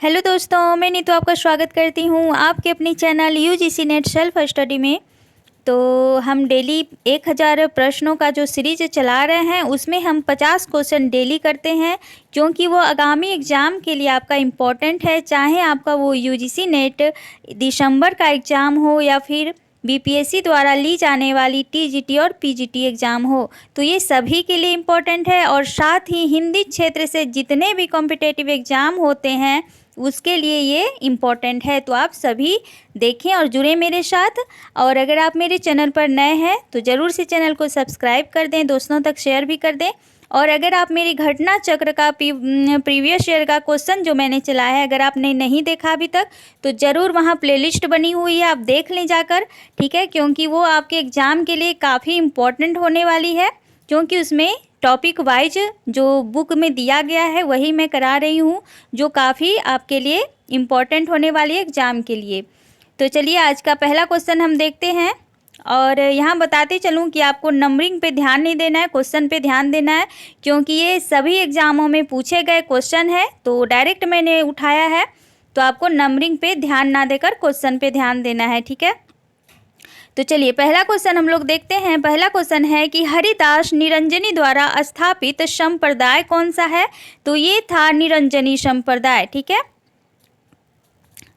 Hello दोस्तों, मैं नीतू आपका स्वागत करती हूँ आपके अपनी channel UGC net self study में। तो हम डेली 1000 प्रश्नों का जो सीरीज चला रहे हैं उसमें हम 50 क्वेश्चन डेली करते हैं, क्योंकि वो आगामी एग्ज़ाम के लिए आपका इम्पोर्टेंट है। चाहे आपका वो यूजीसी नेट दिसंबर का एग्ज़ाम हो या फिर बीपीएससी द्वारा ली जाने वाली टीजीटी और पीजीटी एग्ज़ाम हो, तो ये सभी के लिए इम्पोर्टेंट है। और साथ ही हिंदी क्षेत्र से जितने भी कॉम्पिटिटिव एग्ज़ाम होते हैं उसके लिए ये इम्पॉर्टेंट है। तो आप सभी देखें और जुड़े मेरे साथ। और अगर आप मेरे चैनल पर नए हैं तो ज़रूर से चैनल को सब्सक्राइब कर दें, दोस्तों तक शेयर भी कर दें। और अगर आप मेरी घटना चक्र का प्रीवियस ईयर का क्वेश्चन जो मैंने चलाया है, अगर आपने नहीं देखा अभी तक तो ज़रूर वहाँ प्लेलिस्ट बनी हुई है, आप देख लें जाकर, ठीक है। क्योंकि वो आपके एग्ज़ाम के लिए काफ़ी इम्पोर्टेंट होने वाली है, क्योंकि उसमें टॉपिक वाइज जो बुक में दिया गया है वही मैं करा रही हूँ, जो काफ़ी आपके लिए इम्पॉर्टेंट होने वाली है एग्ज़ाम के लिए। तो चलिए आज का पहला क्वेश्चन हम देखते हैं। और यहाँ बताते चलूँ कि आपको नंबरिंग पे ध्यान नहीं देना है, क्वेश्चन पे ध्यान देना है, क्योंकि ये सभी एग्ज़ामों में पूछे गए क्वेश्चन है। तो डायरेक्ट मैंने उठाया है, तो आपको नंबरिंग पे ध्यान ना देकर क्वेश्चन पे ध्यान देना है, ठीक है। तो चलिए पहला क्वेश्चन हम लोग देखते हैं। पहला क्वेश्चन है कि हरिदास निरंजनी द्वारा स्थापित संप्रदाय कौन सा है? तो ये था निरंजनी संप्रदाय, ठीक है।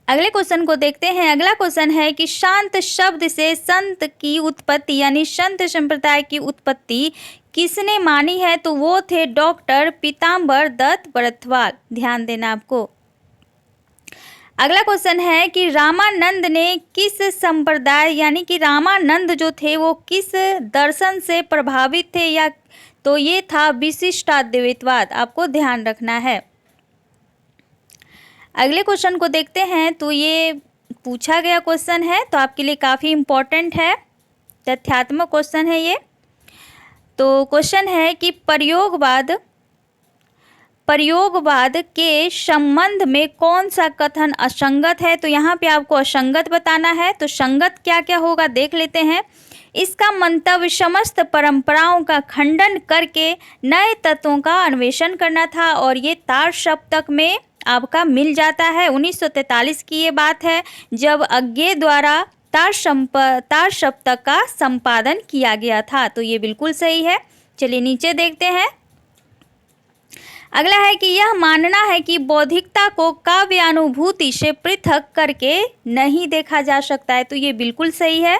अगले क्वेश्चन को देखते हैं। अगला क्वेश्चन है कि शांत शब्द से संत की उत्पत्ति यानी संत संप्रदाय की उत्पत्ति किसने मानी है? तो वो थे डॉक्टर पीताम्बर दत्त बरथवाल, ध्यान देना आपको। अगला क्वेश्चन है कि रामानंद ने किस संप्रदाय यानी कि रामानंद जो थे वो किस दर्शन से प्रभावित थे? या तो ये था विशिष्टाद्वैतवाद, आपको ध्यान रखना है। अगले क्वेश्चन को देखते हैं। तो ये पूछा गया क्वेश्चन है, तो आपके लिए काफ़ी इम्पोर्टेंट है, तथ्यात्मक क्वेश्चन है ये। तो क्वेश्चन है कि प्रयोगवाद के संबंध में कौन सा कथन असंगत है? तो यहाँ पे आपको असंगत बताना है। तो संगत क्या क्या होगा देख लेते हैं। इसका मंतव्य समस्त परंपराओं का खंडन करके नए तत्वों का अन्वेषण करना था, और ये तार सप्तक में आपका मिल जाता है। 1943 की ये बात है, जब अज्ञे द्वारा तार सप्तक का संपादन किया गया था। तो ये बिल्कुल सही है। चलिए नीचे देखते हैं। अगला है कि यह मानना है कि बौद्धिकता को काव्यानुभूति से पृथक करके नहीं देखा जा सकता है। तो ये बिल्कुल सही है।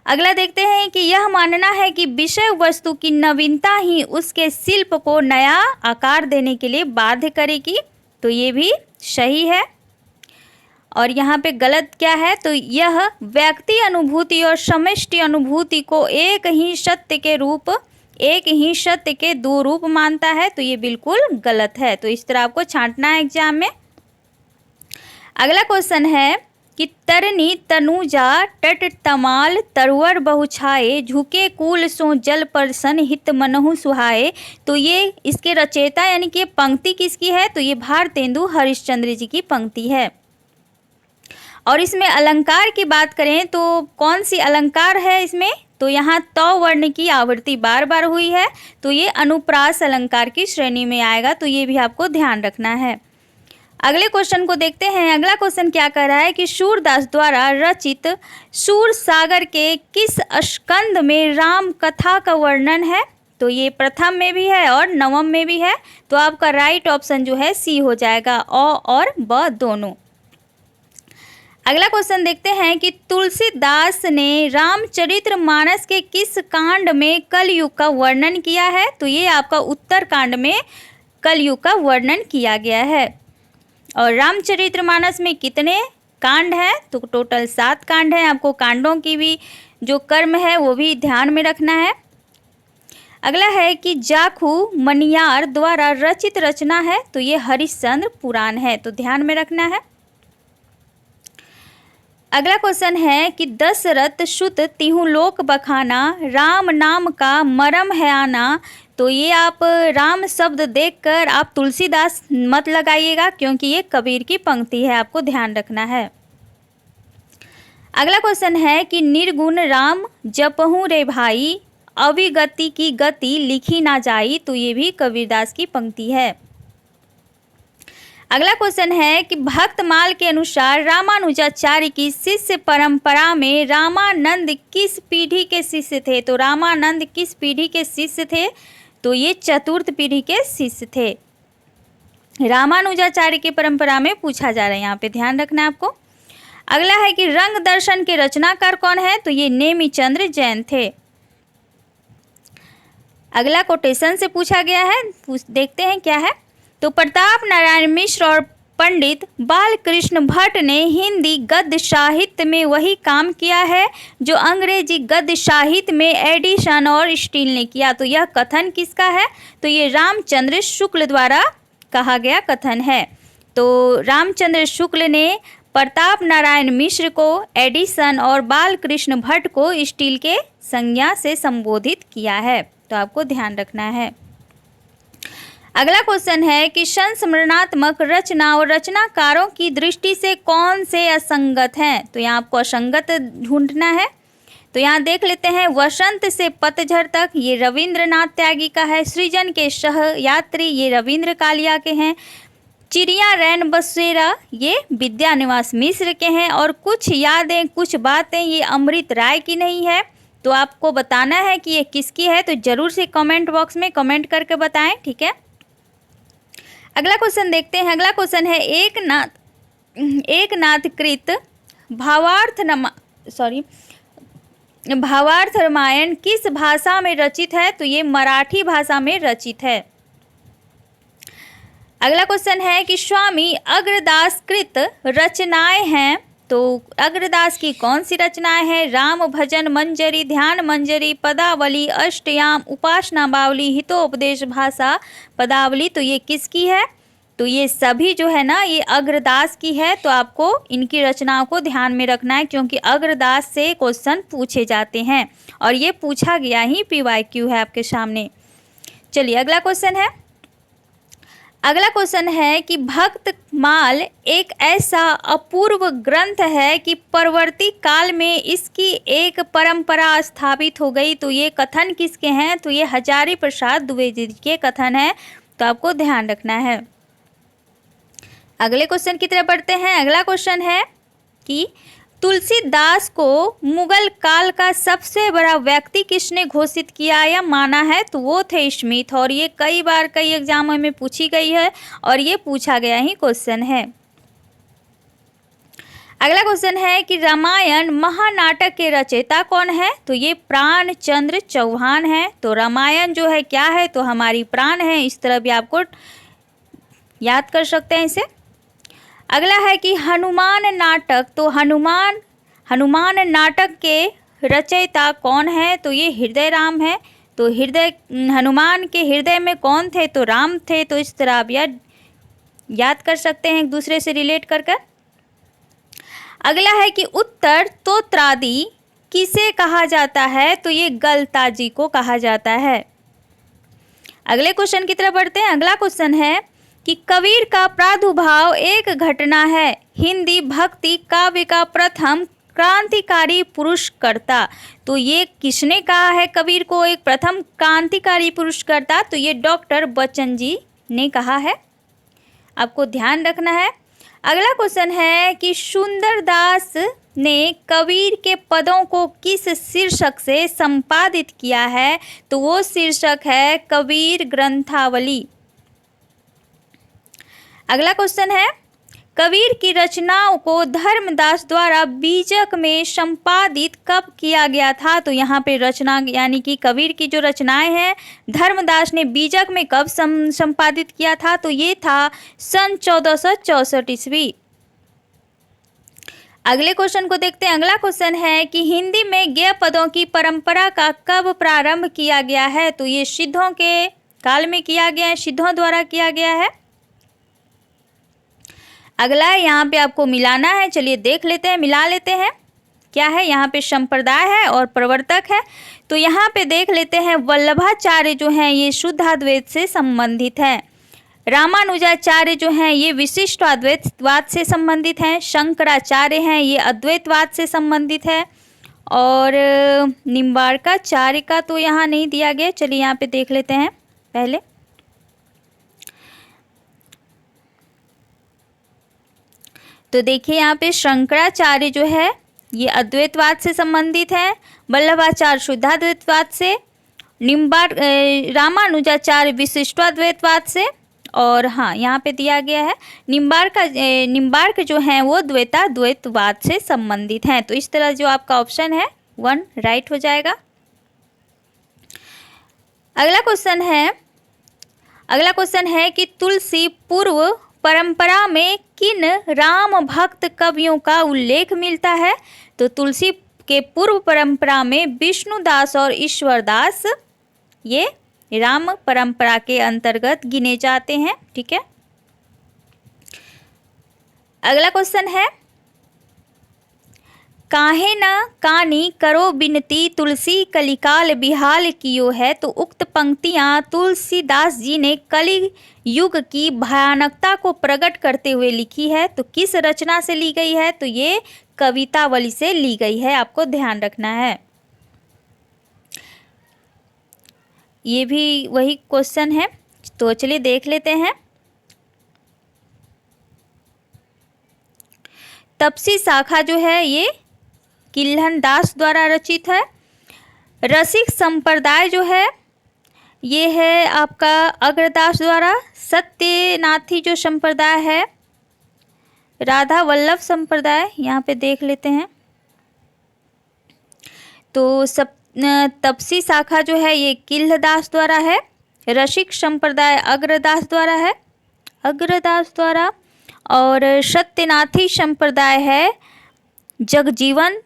अगला देखते हैं कि यह मानना है कि विषय वस्तु की नवीनता ही उसके शिल्प को नया आकार देने के लिए बाध्य करेगी। तो ये भी सही है। और यहाँ पे गलत क्या है? तो यह व्यक्ति अनुभूति और समष्टि अनुभूति को एक ही सत्य के दो रूप मानता है। तो ये बिल्कुल गलत है। तो इस तरह आपको छांटना है एग्जाम में। अगला क्वेश्चन है कि तरनी तनुजा तट तमाल तरवर बहुछाए झुके कूल सो जल परसन हित मनहु सुहाए। तो ये इसके रचयिता यानी कि पंक्ति किसकी है? तो ये भारतेंदु हरिश्चंद्र जी की पंक्ति है। और इसमें अलंकार की बात करें तो कौन सी अलंकार है इसमें? तो यहाँ तौ वर्ण की आवृत्ति बार बार हुई है, तो ये अनुप्रास अलंकार की श्रेणी में आएगा। तो ये भी आपको ध्यान रखना है। अगले क्वेश्चन को देखते हैं। अगला क्वेश्चन क्या कह रहा है कि सूरदास द्वारा रचित सूर सागर के किस स्कंद में राम कथा का वर्णन है? तो ये प्रथम में भी है और नवम में भी है। तो आपका राइट ऑप्शन जो है सी हो जाएगा, अ और ब दोनों। अगला क्वेश्चन देखते हैं कि तुलसीदास ने रामचरितमानस के किस कांड में कलयुग का वर्णन किया है? तो ये आपका उत्तर कांड में कलयुग का वर्णन किया गया है। और रामचरितमानस में कितने कांड हैं? तो टोटल 7 कांड हैं। आपको कांडों की भी जो कर्म है वो भी ध्यान में रखना है। अगला है कि जाखू मनियार द्वारा रचित रचना है। तो ये हरिश्चंद्र पुराण है, तो ध्यान में रखना है। अगला क्वेश्चन है कि दशरथ सुत तिहु लोक बखाना राम नाम का मरम है आना। तो ये आप राम शब्द देखकर आप तुलसीदास मत लगाइएगा, क्योंकि ये कबीर की पंक्ति है, आपको ध्यान रखना है। अगला क्वेश्चन है कि निर्गुण राम जपहु रे भाई अविगति की गति लिखी ना जाई। तो ये भी कबीरदास की पंक्ति है। अगला क्वेश्चन है कि भक्तमाल के अनुसार रामानुजाचार्य की शिष्य परंपरा में रामानंद किस पीढ़ी के शिष्य थे? तो रामानंद किस पीढ़ी के शिष्य थे? तो ये चतुर्थ पीढ़ी के शिष्य थे। रामानुजाचार्य की परंपरा में पूछा जा रहा है, यहाँ पे ध्यान रखना है आपको। अगला है कि रंग दर्शन के रचनाकार कौन है? तो ये नेमिचंद्र जैन थे। अगला कोटेशन से पूछा गया है, देखते हैं क्या है। तो प्रताप नारायण मिश्र और पंडित बालकृष्ण भट्ट ने हिंदी गद्य साहित्य में वही काम किया है जो अंग्रेजी गद्य साहित्य में एडिसन और स्टील ने किया। तो यह कथन किसका है? तो ये रामचंद्र शुक्ल द्वारा कहा गया कथन है। तो रामचंद्र शुक्ल ने प्रताप नारायण मिश्र को एडिसन और बालकृष्ण भट्ट को स्टील के संज्ञा से संबोधित किया है। तो आपको ध्यान रखना है। अगला क्वेश्चन है कि संस्मरणात्मक रचना और रचनाकारों की दृष्टि से कौन से असंगत हैं? तो यहाँ आपको असंगत ढूंढना है। तो यहाँ देख लेते हैं, वसंत से पतझड़ तक ये रविंद्रनाथ त्यागी का है। सृजन के सहयात्री ये रविंद्र कालिया के हैं। चिड़िया रैन बसेरा ये विद्यानिवास मिश्र के हैं। और कुछ यादें कुछ बातें ये अमृत राय की नहीं है। तो आपको बताना है कि ये किसकी है, तो जरूर से कमेंट बॉक्स में कमेंट करके बताएं, ठीक है। अगला क्वेश्चन देखते हैं। अगला क्वेश्चन है एकनाथकृत भावार्थ रामायण किस भाषा में रचित है? तो ये मराठी भाषा में रचित है। अगला क्वेश्चन है कि स्वामी अग्रदास कृत रचनाएं हैं। तो अग्रदास की कौन सी रचनाएं हैं? राम भजन मंजरी, ध्यान मंजरी, पदावली, अष्टयाम, उपासना बावली, हितोपदेश भाषा पदावली। तो ये किसकी है? तो ये सभी जो है ना ये अग्रदास की है। तो आपको इनकी रचनाओं को ध्यान में रखना है क्योंकि अग्रदास से क्वेश्चन पूछे जाते हैं और ये पूछा गया ही PYQ है आपके सामने। चलिए अगला क्वेश्चन है। अगला क्वेश्चन है कि भक्तमाल एक ऐसा अपूर्व ग्रंथ है कि परवर्ती काल में इसकी एक परंपरा स्थापित हो गई। तो ये कथन किसके हैं? तो ये हजारी प्रसाद द्विवेदी के कथन है। तो आपको ध्यान रखना है। अगले क्वेश्चन की तरफ बढ़ते हैं। अगला क्वेश्चन है कि तुलसीदास को मुगल काल का सबसे बड़ा व्यक्ति किसने घोषित किया या माना है? तो वो थे स्मिथ। और ये कई बार कई एग्जामों में पूछी गई है और ये पूछा गया ही क्वेश्चन है। अगला क्वेश्चन है कि रामायण महानाटक के रचयिता कौन है? तो ये प्राणचंद्र चौहान है। तो रामायण जो है क्या है? तो हमारी प्राण है। इस तरह भी आपको याद कर सकते हैं इसे। अगला है कि हनुमान नाटक, तो हनुमान नाटक के रचयिता कौन है? तो ये हृदय राम है। तो हनुमान के हृदय में कौन थे? तो राम थे। तो इस तरह आप याद कर सकते हैं एक दूसरे से रिलेट कर कर। अगला है कि उत्तर तोत्रादि किसे कहा जाता है? तो ये गलताजी को कहा जाता है। अगले क्वेश्चन की तरफ बढ़ते हैं। अगला क्वेश्चन है कि कबीर का प्रादुर्भाव एक घटना है। हिंदी भक्ति काव्य का प्रथम क्रांतिकारी पुरुष कर्ता। तो ये किसने कहा है कबीर को एक प्रथम क्रांतिकारी पुरुष कर्ता? तो ये डॉक्टर बच्चन जी ने कहा है। आपको ध्यान रखना है। अगला क्वेश्चन है कि सुंदरदास ने कबीर के पदों को किस शीर्षक से संपादित किया है? तो वो शीर्षक है कबीर ग्रंथावली। अगला क्वेश्चन है कबीर की रचनाओं को धर्मदास द्वारा बीजक में संपादित कब किया गया था? तो यहाँ पे रचना यानी कि कबीर की जो रचनाएं हैं धर्मदास ने बीजक में कब संपादित किया था? तो ये था सन 1464 ईस्वी। अगले क्वेश्चन को देखते हैं। अगला क्वेश्चन है कि हिंदी में गेय पदों की परंपरा का कब प्रारंभ किया गया है? तो ये सिद्धों के काल में किया गया है, सिद्धों द्वारा किया गया है। अगला है यहाँ पे आपको मिलाना है। चलिए देख लेते हैं, मिला लेते हैं क्या है। यहाँ पे संप्रदाय है और प्रवर्तक है। तो यहाँ पे देख लेते हैं वल्लभाचार्य जो हैं ये शुद्ध अद्वैत से संबंधित हैं। रामानुजाचार्य जो हैं ये विशिष्ट अद्वैतवाद से संबंधित हैं। शंकराचार्य हैं ये अद्वैतवाद से संबंधित है। और निम्बार्काचार्य का तो यहाँ नहीं दिया गया। चलिए यहाँ पे देख लेते हैं पहले। तो देखिए यहाँ पे शंकराचार्य जो है ये अद्वैतवाद से संबंधित है, वल्लभाचार्य शुद्धाद्वैतवाद से, रामानुजाचार्य विशिष्टाद्वैतवाद से, और हाँ यहाँ पे दिया गया है निम्बार्क जो हैं वो द्वैताद्वैतवाद से संबंधित हैं। तो इस तरह जो आपका ऑप्शन है 1 राइट हो जाएगा। अगला क्वेश्चन है कि तुलसी पूर्व परंपरा में किन राम भक्त कवियों का उल्लेख मिलता है। तो तुलसी के पूर्व परंपरा में विष्णुदास और ईश्वरदास ये राम परंपरा के अंतर्गत गिने जाते हैं। ठीक है, अगला क्वेश्चन है काहे न कानी करो बिनती तुलसी कलिकाल बिहाल कियो है। तो उक्त पंक्तियां तुलसीदास जी ने कलि युग की भयानकता को प्रकट करते हुए लिखी है। तो किस रचना से ली गई है। तो ये कवितावली से ली गई है, आपको ध्यान रखना है। ये भी वही क्वेश्चन है, तो चलिए देख लेते हैं। तपसी शाखा जो है ये किल्हन दास द्वारा रचित है। रसिक संप्रदाय जो है ये है आपका अग्रदास द्वारा। सत्यनाथी जो संप्रदाय है राधा वल्लभ संप्रदाय, यहाँ पे देख लेते हैं। तो तपसी शाखा जो है ये किल्हदास द्वारा है। रसिक संप्रदाय अग्रदास द्वारा और सत्यनाथी संप्रदाय है जगजीवन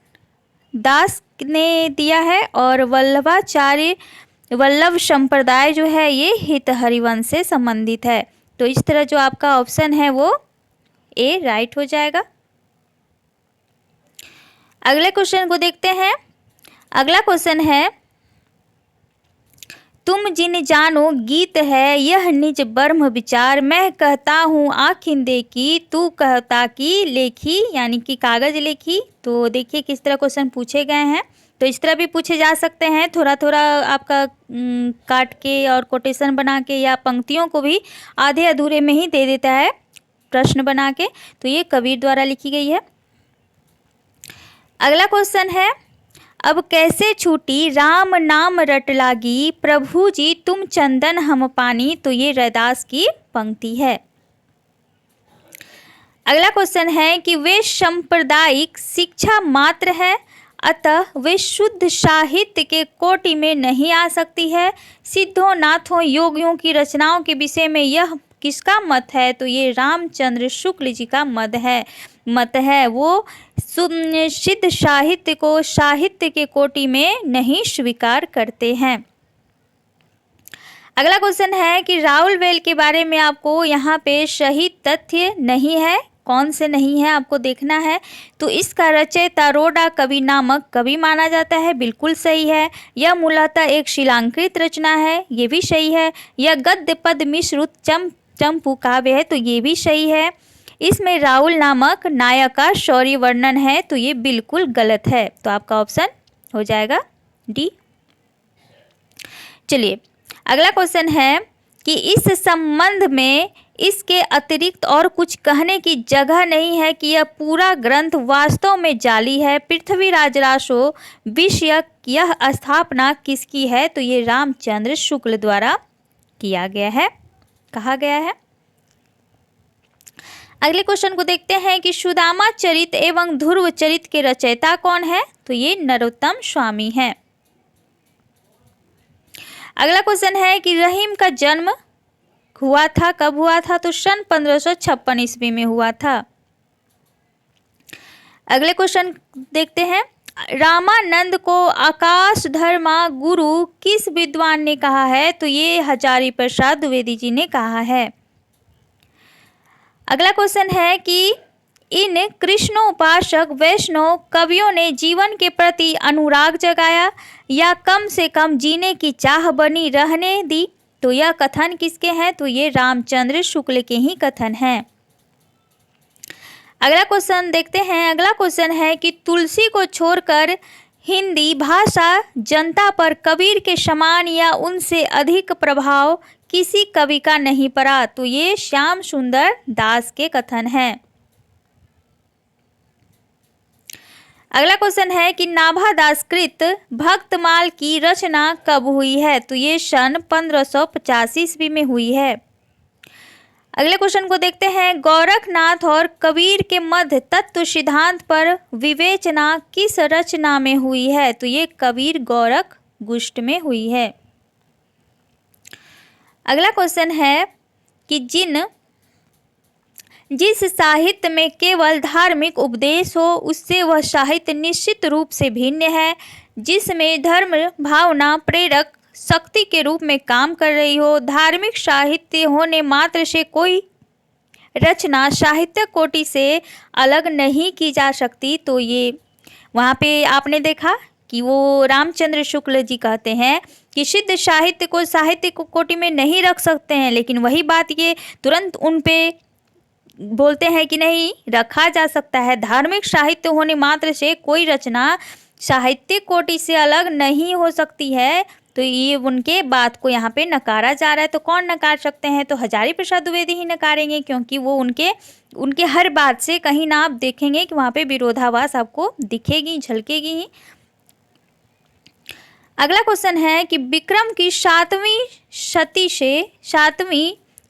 दास ने दिया है। और वल्लभ संप्रदाय जो है ये हित हरिवंश से संबंधित है। तो इस तरह जो आपका ऑप्शन है वो ए राइट हो जाएगा। अगले क्वेश्चन को देखते हैं। अगला क्वेश्चन है तुम जिन जानो गीत है यह निज ब्रह्म विचार, मैं कहता हूँ आखिंदे की तू कहता की लेखी, यानी कि कागज लेखी। तो देखिए किस तरह क्वेश्चन पूछे गए हैं। तो इस तरह भी पूछे जा सकते हैं, थोड़ा थोड़ा आपका काट के और कोटेशन बना के, या पंक्तियों को भी आधे अधूरे में ही दे देता है प्रश्न बना के। तो ये कबीर द्वारा लिखी गई है। अगला क्वेश्चन है अब कैसे छूटी राम नाम रट लागी, प्रभु जी तुम चंदन हम पानी। तो ये रैदास की पंक्ति है। अगला क्वेश्चन है कि वे सांप्रदायिक शिक्षा मात्र है, अतः वे शुद्ध साहित्य के कोटि में नहीं आ सकती है। सिद्धों नाथों योगियों की रचनाओं के विषय में यह किसका मत है। तो ये रामचंद्र शुक्ल जी का मत है। वो सिद्ध साहित्य को साहित्य के कोटि में नहीं स्वीकार करते हैं। अगला क्वेश्चन है कि राहुल वेल के बारे में आपको यहाँ पे सही तथ्य नहीं है। कौन से नहीं है आपको देखना है। तो इसका रचयिता रोडा कवि नामक कवि माना जाता है, बिल्कुल सही है। यह मूलतः एक शिलांकृत रचना है, ये भी सही है। यह गद्य पद मिश्रित चंपू काव्य है, तो ये भी सही है। इसमें राहुल नामक नायक का शौर्य वर्णन है, तो ये बिल्कुल गलत है। तो आपका ऑप्शन हो जाएगा डी। चलिए अगला क्वेश्चन है कि इस संबंध में इसके अतिरिक्त और कुछ कहने की जगह नहीं है कि यह पूरा ग्रंथ वास्तव में जाली है। पृथ्वीराज रासो विषयक यह स्थापना किसकी है। तो ये रामचंद्र शुक्ल द्वारा किया गया है, कहा गया है। अगले क्वेश्चन को देखते हैं कि सुदामा चरित एवं ध्रुव चरित के रचयिता कौन है। तो ये नरोत्तम स्वामी है। अगला क्वेश्चन है कि रहीम का जन्म हुआ था, कब हुआ था। तो सन 1556 ईस्वी में हुआ था। अगले क्वेश्चन देखते हैं रामानंद को आकाश धर्मा गुरु किस विद्वान ने कहा है। तो ये हजारी प्रसाद द्विवेदी जी ने कहा है। अगला क्वेश्चन है कि इन कृष्णोपासक वैष्णव कवियों ने जीवन के प्रति अनुराग जगाया या कम से कम जीने की चाह बनी रहने दी। तो यह कथन किसके हैं। तो ये रामचंद्र शुक्ल के ही कथन हैं। अगला क्वेश्चन देखते हैं। अगला क्वेश्चन है कि तुलसी को छोड़कर हिंदी भाषा जनता पर कबीर के समान या उनसे अधिक प्रभाव किसी कवि का नहीं पड़ा। तो ये श्याम सुंदर दास के कथन हैं। अगला क्वेश्चन है कि नाभादास कृत भक्तमाल की रचना कब हुई है? तो ये सन 1585 ईस्वी में हुई है। अगले क्वेश्चन को देखते हैं, गोरखनाथ और कबीर के मध्य तत्व सिद्धांत पर विवेचना किस रचना में हुई है? तो ये कबीर गोरख गुष्ट में हुई है। अगला क्वेश्चन है कि जिस साहित्य में केवल धार्मिक उपदेश हो उससे वह साहित्य निश्चित रूप से भिन्न है। जिसमें धर्म भावना प्रेरक शक्ति के रूप में काम कर रही हो। धार्मिक साहित्य होने मात्र से कोई रचना साहित्य कोटि से अलग नहीं की जा सकती। तो ये वहाँ पे आपने देखा कि वो रामचंद्र शुक्ल जी कहते हैं कि सिद्ध साहित्य को साहित्य कोटि में नहीं रख सकते हैं, लेकिन वही बात ये तुरंत उन पे बोलते हैं कि नहीं रखा जा सकता है। धार्मिक साहित्य होने मात्र से कोई रचना साहित्य कोटि से अलग नहीं हो सकती है। तो ये उनके बात को यहाँ पे नकारा जा रहा है। तो कौन नकार सकते हैं? तो हजारी प्रसाद द्विवेदी ही नकारेंगे, क्योंकि वो उनके हर बात से कहीं ना आप देखेंगे कि वहाँ पे विरोधाभास आपको दिखेगी, झलकेगी ही। अगला क्वेश्चन है कि विक्रम की 7वीं शती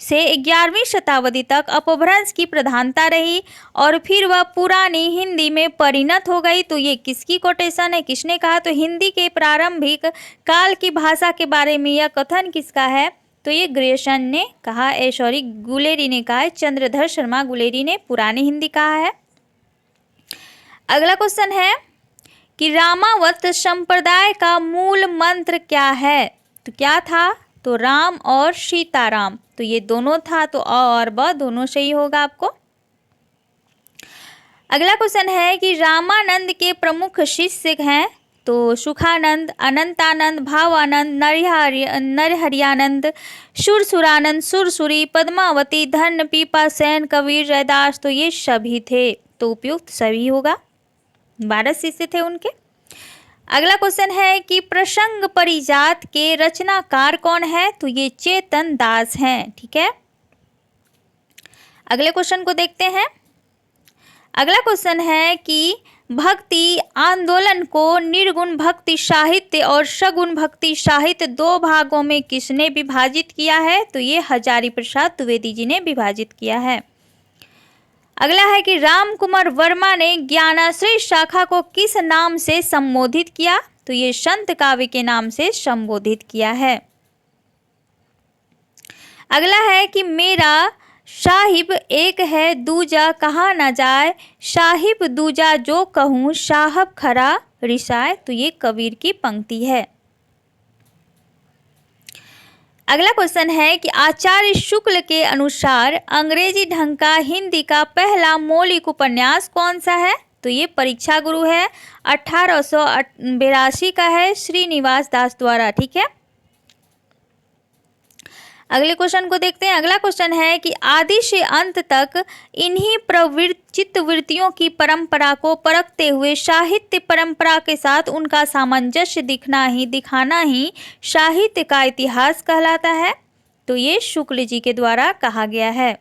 से 11वीं शताब्दी तक अपभ्रंश की प्रधानता रही और फिर वह पुरानी हिंदी में परिणत हो गई। तो ये किसकी कोटेशन है, किसने कहा? तो हिंदी के प्रारंभिक काल की भाषा के बारे में यह कथन किसका है? तो ये ग्रेसन ने कहा, गुलेरी ने कहा है, चंद्रधर शर्मा गुलेरी ने पुरानी हिंदी कहा है। अगला क्वेश्चन है कि रामावत संप्रदाय का मूल मंत्र क्या है? तो क्या था? तो राम और सीताराम। तो ये दोनों था, तो अ और ब दोनों सही होगा आपको। अगला क्वेश्चन है कि रामानंद के प्रमुख शिष्य हैं? तो सुखानंद, अनंतानंद, भावानंद, नरहरियानंद, सुरसुरानंद, सुरसुरी, पद्मावती, धन, पीपा सेन, कबीर, रैदास। तो ये सभी थे, तो उपयुक्त सभी होगा। 12 शिष्य थे उनके। अगला क्वेश्चन है कि प्रसंग परिजात के रचनाकार कौन है? तो ये चेतन दास हैं। ठीक है, अगले क्वेश्चन को देखते हैं। अगला क्वेश्चन है कि भक्ति आंदोलन को निर्गुण भक्ति साहित्य और सगुण भक्ति साहित्य 2 भागों में किसने विभाजित किया है? तो ये हजारी प्रसाद द्विवेदी जी ने विभाजित किया है। अगला है कि राम कुमार वर्मा ने ज्ञानाश्रय शाखा को किस नाम से संबोधित किया? तो ये संत काव्य के नाम से संबोधित किया है। अगला है कि मेरा साहिब एक है दूजा कहा न जाए, साहिब दूजा जो कहूँ साहब खरा रिसाए। तो ये कबीर की पंक्ति है। अगला क्वेश्चन है कि आचार्य शुक्ल के अनुसार अंग्रेजी ढंग का हिंदी का पहला मौलिक उपन्यास कौन सा है? तो ये परीक्षा गुरु है, 1882 का है, श्रीनिवास दास द्वारा। ठीक है, अगले क्वेश्चन को देखते हैं। अगला क्वेश्चन है कि आदि से अंत तक इन्हीं चित्तवृत्तियों की परंपरा को परखते हुए साहित्य परंपरा के साथ उनका सामंजस्य दिखाना ही साहित्य का इतिहास कहलाता है। तो ये शुक्ल जी के द्वारा कहा गया है।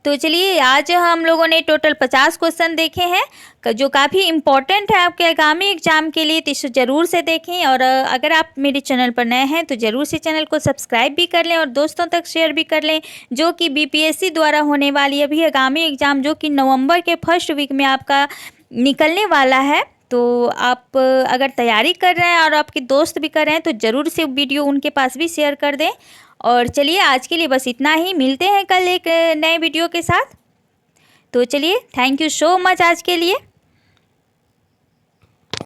तो चलिए, आज हम लोगों ने टोटल 50 क्वेश्चन देखे हैं, जो काफ़ी इम्पोर्टेंट है आपके आगामी एग्जाम के लिए। तो इसे ज़रूर से देखें, और अगर आप मेरे चैनल पर नए हैं तो ज़रूर से चैनल को सब्सक्राइब भी कर लें और दोस्तों तक शेयर भी कर लें, जो कि बीपीएससी द्वारा होने वाली अभी आगामी एग्ज़ाम, जो कि नवंबर के फर्स्ट वीक में आपका निकलने वाला है। तो आप अगर तैयारी कर रहे हैं और आपके दोस्त भी कर रहे हैं तो ज़रूर से वीडियो उनके पास भी शेयर कर दें। और चलिए, आज के लिए बस इतना ही, मिलते हैं कल एक नए वीडियो के साथ। तो चलिए, थैंक यू सो मच आज के लिए।